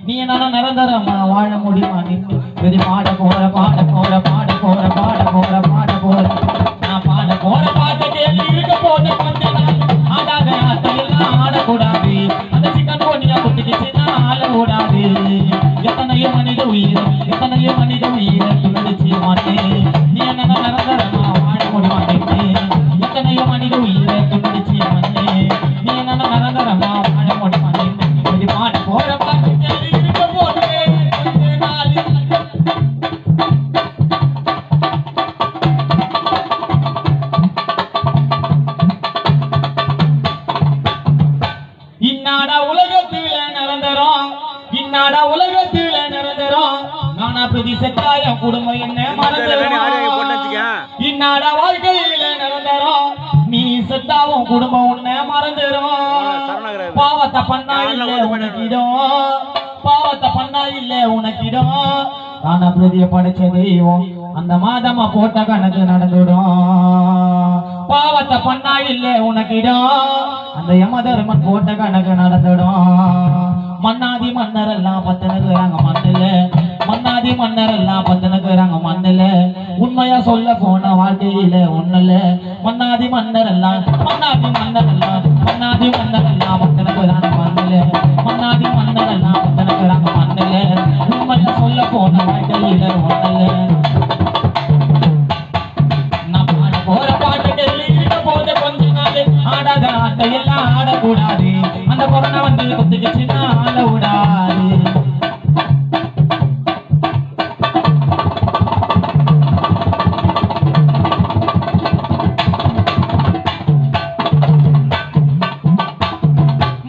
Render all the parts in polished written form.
நீ என்ன நிரந்தரமா வாழ முடியுமா நின்று இது பாட போற பாட போற பாட போற பாட போற பாட போற நான் பாட போற பாட்டு கேள்வி இருக்க போது கொஞ்ச நாள் ஆடாத ஆட்டையெல்லாம் ஆடக்கூடாது அந்த சிக்கன் பொண்ணியா குட்டிக்கிச்சுன்னா ஆளக்கூடாது எத்தனையோ மனித உயிர் துணிச்சு மாட்டேன் நீ என்ன நிரந்தரமா வாழ முடியுமா நின்று எத்தனையோ மனித உயிரை துணிச்சு மாட்டேன் நீ என்ன நிரந்தரமா வாழ முடியுமா நின்று இது பாட போற பாட்டு கேள்வி இருக்க போது கொஞ்ச நாள் இன்னாடா உலகத்தில நிரந்தரம் நானா பிரதி செத்தாய குடும்பம் என்ன மறந்துடும் இன்னாடா வாழ்க்கையில நிரந்தரம் நீ செத்தாவும் குடும்பம் உன்னை மறந்துடும் பாவத்தை பண்ணா இல்ல உனக்கிடும் நானா பிரதிய படைச்ச தெய்வம் அந்த மாதமா போட்ட கணக்கு நடந்துடும் பாவத்தை பண்ணா இல்ல உனக்கிடும் அந்த யமதர்மன் போட்ட கணக்கு நடந்துடும் மன்னாதி மன்னர் எல்லாம் பத்தனுக்குறாங்க மண்ணில மண்ணில உண்மையா சொல்ல போன வாழ்க்கையில ஒண்ணல மன்னாதி மன்னர் எல்லாம் பத்தனுக்குறாங்க மண்ணில மன்னாதி மன்னர் எல்லாம் பத்தனுக்குறாங்க மண்ணில உண்மையா சொல்ல போன வாழ்க்கையில ஒண்ணல போற பாட்டு கேள்வி போது கொஞ்ச நாள் ஆடாத ஆட்டையெல்லாம் ஆடக்கூடாது அந்த கொரோனா வந்து குத்துக்குச்சுன்னா ஆள விடாது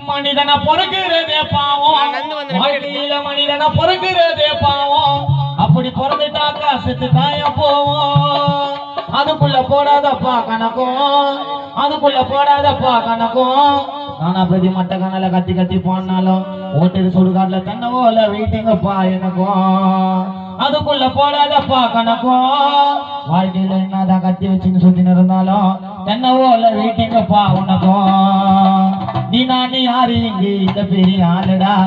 மனிதனை பொறுக்கிறதே பாவம் அப்படி பொறுத்துட்டாக்கா செத்து தாய போவோம் அதுக்குள்ள போடாதப்பா கணக்கும் நானா பிரதி மட்ட கணல கத்தி போனாலும் ஓட்டு சுடுகாட்டுல தன்ன போல வெயிட்டிங்கப்பா எனக்கும் அதுக்குள்ள போடாதப்பா கணக்கும் வாழ்க்கையில என்னதான் கத்தி வச்சுன்னு சுத்தின்னு இருந்தாலும் தென்ன போல வெயிட்டிங்கப்பா உனக்கும் நீ நானி யாரு இங்கே இல்ல பெரிய ஆளுடா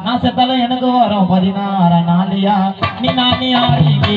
நான் செத்தாலும் எனக்கு வரும் 16 நாளியா நீ நானி யாரு இங்கே